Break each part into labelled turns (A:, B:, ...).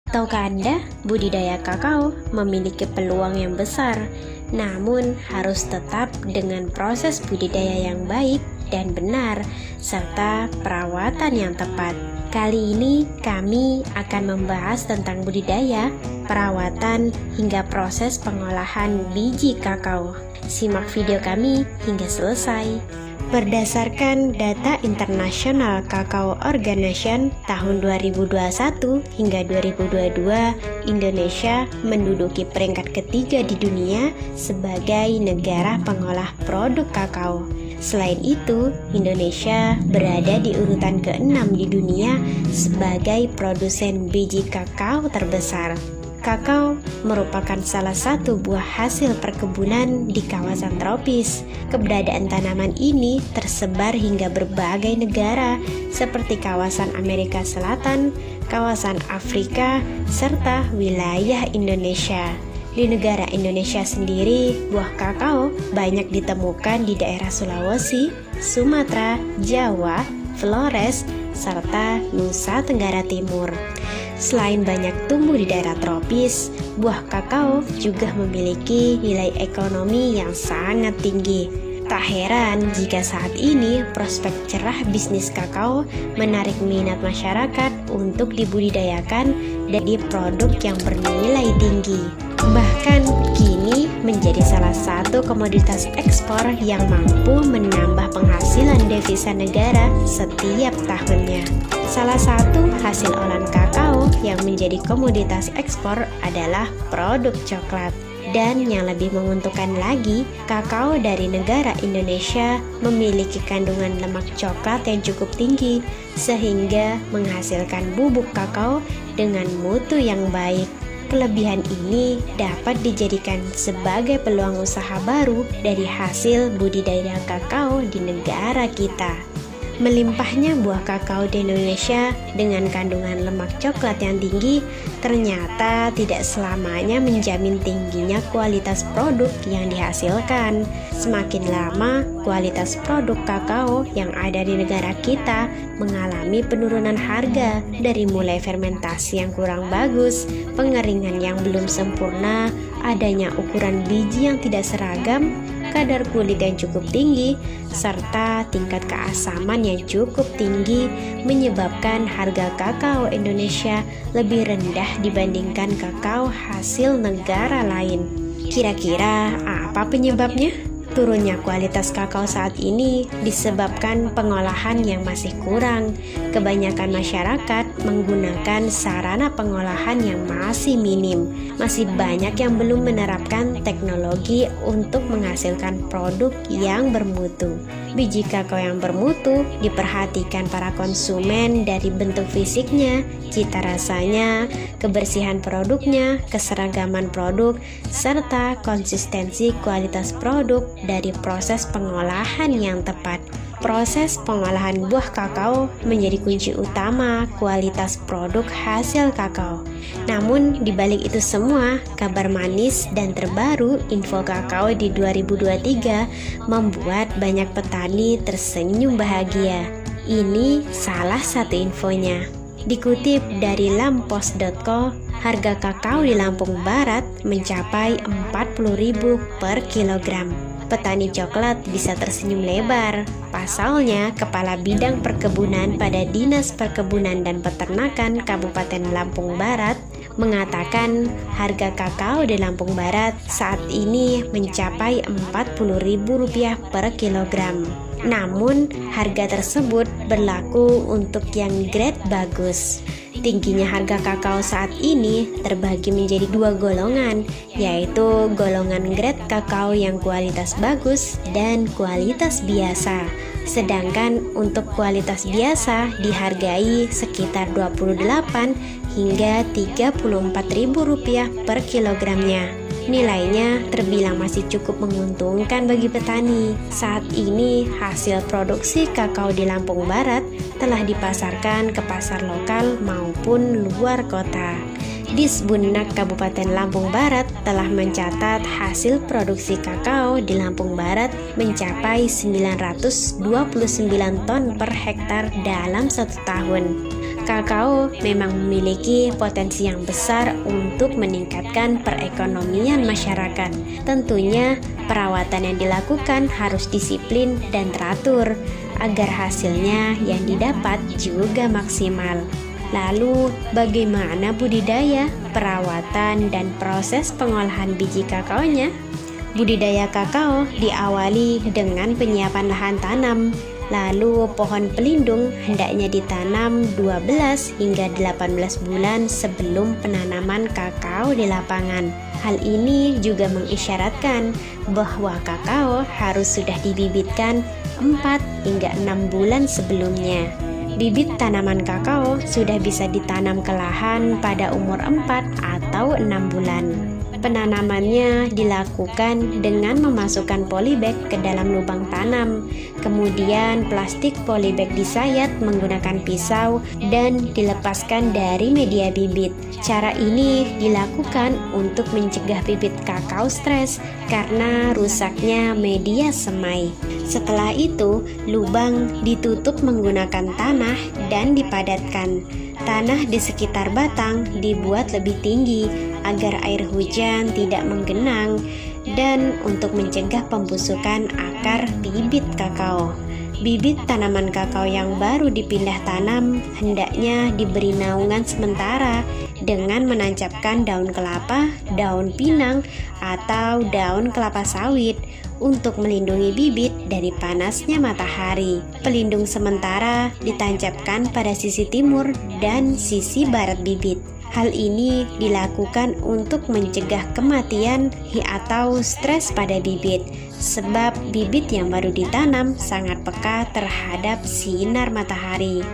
A: Tahukah Anda, budidaya kakao memiliki peluang yang besar, namun harus tetap dengan proses budidaya yang baik dan benar, serta perawatan yang tepat. Kali ini kami akan membahas tentang budidaya, perawatan, hingga proses pengolahan biji kakao. Simak video kami hingga selesai. Berdasarkan data International Cacao Organization tahun 2021 hingga 2022, Indonesia menduduki peringkat ketiga di dunia sebagai negara pengolah produk kakao. Selain itu, Indonesia berada di urutan ke-6 di dunia sebagai produsen biji kakao terbesar. Kakao merupakan salah satu buah hasil perkebunan di kawasan tropis. Keberadaan tanaman ini tersebar hingga berbagai negara seperti kawasan Amerika Selatan, kawasan Afrika, serta wilayah Indonesia. Di negara Indonesia sendiri, buah kakao banyak ditemukan di daerah Sulawesi, Sumatera, Jawa, Flores, serta Nusa Tenggara Timur. Selain banyak tumbuh di daerah tropis, buah kakao juga memiliki nilai ekonomi yang sangat tinggi. Tak heran jika saat ini prospek cerah bisnis kakao menarik minat masyarakat untuk dibudidayakan dari produk yang bernilai tinggi. Bahkan kini menjadi salah satu komoditas ekspor yang mampu menambah penghasilan devisa negara setiap tahunnya. Salah satu hasil olahan kakao yang menjadi komoditas ekspor adalah produk coklat. Dan yang lebih menguntungkan lagi, kakao dari negara Indonesia memiliki kandungan lemak coklat yang cukup tinggi, sehingga menghasilkan bubuk kakao dengan mutu yang baik. Kelebihan ini dapat dijadikan sebagai peluang usaha baru dari hasil budidaya kakao di negara kita. Melimpahnya buah kakao di Indonesia dengan kandungan lemak coklat yang tinggi ternyata tidak selamanya menjamin tingginya kualitas produk yang dihasilkan. Semakin lama, kualitas produk kakao yang ada di negara kita mengalami penurunan harga, dari mulai fermentasi yang kurang bagus, pengeringan yang belum sempurna, adanya ukuran biji yang tidak seragam, kadar kulit yang cukup tinggi, serta tingkat keasaman yang cukup tinggi menyebabkan harga kakao Indonesia lebih rendah dibandingkan kakao hasil negara lain. Kira-kira apa penyebabnya? Turunnya kualitas kakao saat ini disebabkan pengolahan yang masih kurang. Kebanyakan masyarakat menggunakan sarana pengolahan yang masih minim. Masih banyak yang belum menerapkan teknologi untuk menghasilkan produk yang bermutu. Biji kakao yang bermutu diperhatikan para konsumen dari bentuk fisiknya, cita rasanya, kebersihan produknya, keseragaman produk, serta konsistensi kualitas produk dari proses pengolahan yang tepat. Proses pengolahan buah kakao menjadi kunci utama kualitas produk hasil kakao. Namun di balik itu semua, kabar manis dan terbaru info kakao di 2023 membuat banyak petani tersenyum bahagia. Ini salah satu infonya. Dikutip dari lampos.co, harga kakao di Lampung Barat mencapai 40.000 per kilogram. Petani coklat bisa tersenyum lebar. Pasalnya, Kepala Bidang Perkebunan pada Dinas Perkebunan dan Peternakan Kabupaten Lampung Barat mengatakan harga kakao di Lampung Barat saat ini mencapai Rp40.000 per kilogram. Namun, harga tersebut berlaku untuk yang grade bagus. Tingginya harga kakao saat ini terbagi menjadi dua golongan, yaitu golongan grade kakao yang kualitas bagus dan kualitas biasa. Sedangkan untuk kualitas biasa dihargai sekitar Rp28 hingga Rp34.000 per kilogramnya. Nilainya terbilang masih cukup menguntungkan bagi petani. Saat ini hasil produksi kakao di Lampung Barat telah dipasarkan ke pasar lokal maupun luar kota. Disbunnak Kabupaten Lampung Barat telah mencatat hasil produksi kakao di Lampung Barat mencapai 929 ton per hektar dalam 1 tahun. Kakao memang memiliki potensi yang besar untuk meningkatkan perekonomian masyarakat. Tentunya, perawatan yang dilakukan harus disiplin dan teratur agar hasilnya yang didapat juga maksimal. Lalu, bagaimana budidaya, perawatan, dan proses pengolahan biji kakaonya? Budidaya kakao diawali dengan penyiapan lahan tanam. Lalu pohon pelindung hendaknya ditanam 12 hingga 18 bulan sebelum penanaman kakao di lapangan. Hal ini juga mengisyaratkan bahwa kakao harus sudah dibibitkan 4 hingga 6 bulan sebelumnya. Bibit tanaman kakao sudah bisa ditanam ke lahan pada umur 4 atau 6 bulan. Penanamannya dilakukan dengan memasukkan polybag ke dalam lubang tanam. Kemudian plastik polybag disayat menggunakan pisau dan dilepaskan dari media bibit. Cara ini dilakukan untuk mencegah bibit kakao stres karena rusaknya media semai. Setelah itu, lubang ditutup menggunakan tanah dan dipadatkan. Tanah di sekitar batang dibuat lebih tinggi agar air hujan tidak menggenang dan untuk mencegah pembusukan akar bibit kakao. Bibit tanaman kakao yang baru dipindah tanam hendaknya diberi naungan sementara dengan menancapkan daun kelapa, daun pinang, atau daun kelapa sawit untuk melindungi bibit dari panasnya matahari. Pelindung sementara ditancapkan pada sisi timur dan sisi barat bibit. Hal ini dilakukan untuk mencegah kematian atau stres pada bibit, sebab bibit yang baru ditanam sangat peka terhadap sinar matahari.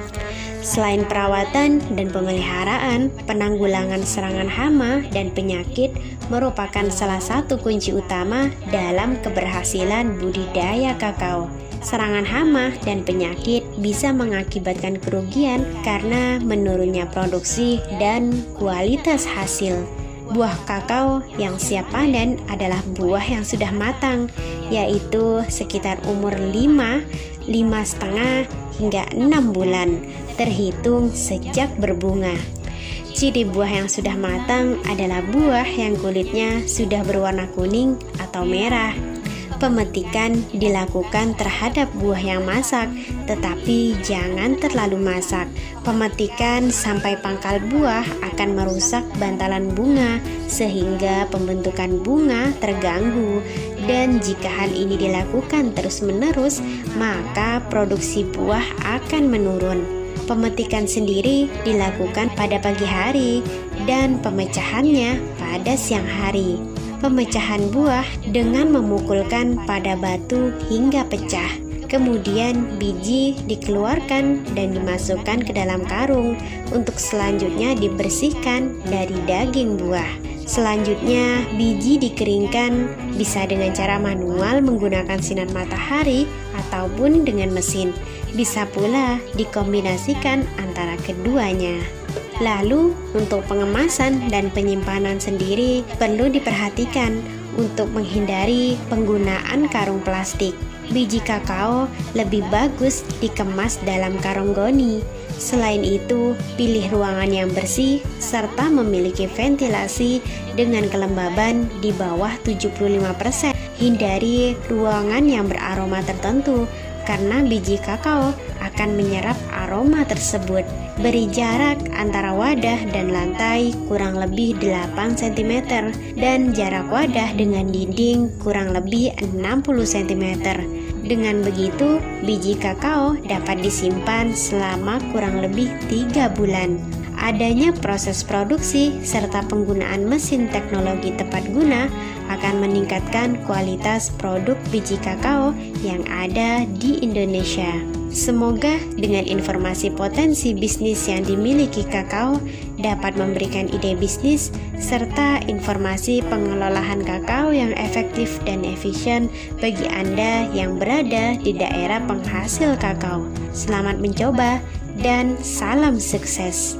A: Selain perawatan dan pemeliharaan, penanggulangan serangan hama dan penyakit merupakan salah satu kunci utama dalam keberhasilan budidaya kakao. Serangan hama dan penyakit bisa mengakibatkan kerugian karena menurunnya produksi dan kualitas hasil. Buah kakao yang siap panen adalah buah yang sudah matang, yaitu sekitar umur 5, 5,5 hingga 6 bulan, terhitung sejak berbunga. Ciri buah yang sudah matang adalah buah yang kulitnya sudah berwarna kuning atau merah. Pemetikan dilakukan terhadap buah yang masak, tetapi jangan terlalu masak. Pemetikan sampai pangkal buah akan merusak bantalan bunga, sehingga pembentukan bunga terganggu. Dan jika hal ini dilakukan terus-menerus, maka produksi buah akan menurun. Pemetikan sendiri dilakukan pada pagi hari dan pemecahannya pada siang hari. Pemecahan buah dengan memukulkan pada batu hingga pecah. Kemudian biji dikeluarkan dan dimasukkan ke dalam karung untuk selanjutnya dibersihkan dari daging buah. Selanjutnya biji dikeringkan, bisa dengan cara manual menggunakan sinar matahari ataupun dengan mesin. Bisa pula dikombinasikan antara keduanya. Lalu, untuk pengemasan dan penyimpanan sendiri perlu diperhatikan untuk menghindari penggunaan karung plastik. Biji kakao lebih bagus dikemas dalam karung goni. Selain itu, pilih ruangan yang bersih serta memiliki ventilasi dengan kelembaban di bawah 75%. Hindari ruangan yang beraroma tertentu karena biji kakao akan menyerap aroma tersebut. Beri jarak antara wadah dan lantai kurang lebih 8 cm dan jarak wadah dengan dinding kurang lebih 60 cm. Dengan begitu, biji kakao dapat disimpan selama kurang lebih 3 bulan. Adanya proses produksi serta penggunaan mesin teknologi tepat guna akan meningkatkan kualitas produk biji kakao yang ada di Indonesia. Semoga dengan informasi potensi bisnis yang dimiliki kakao dapat memberikan ide bisnis serta informasi pengelolaan kakao yang efektif dan efisien bagi Anda yang berada di daerah penghasil kakao. Selamat mencoba dan salam sukses.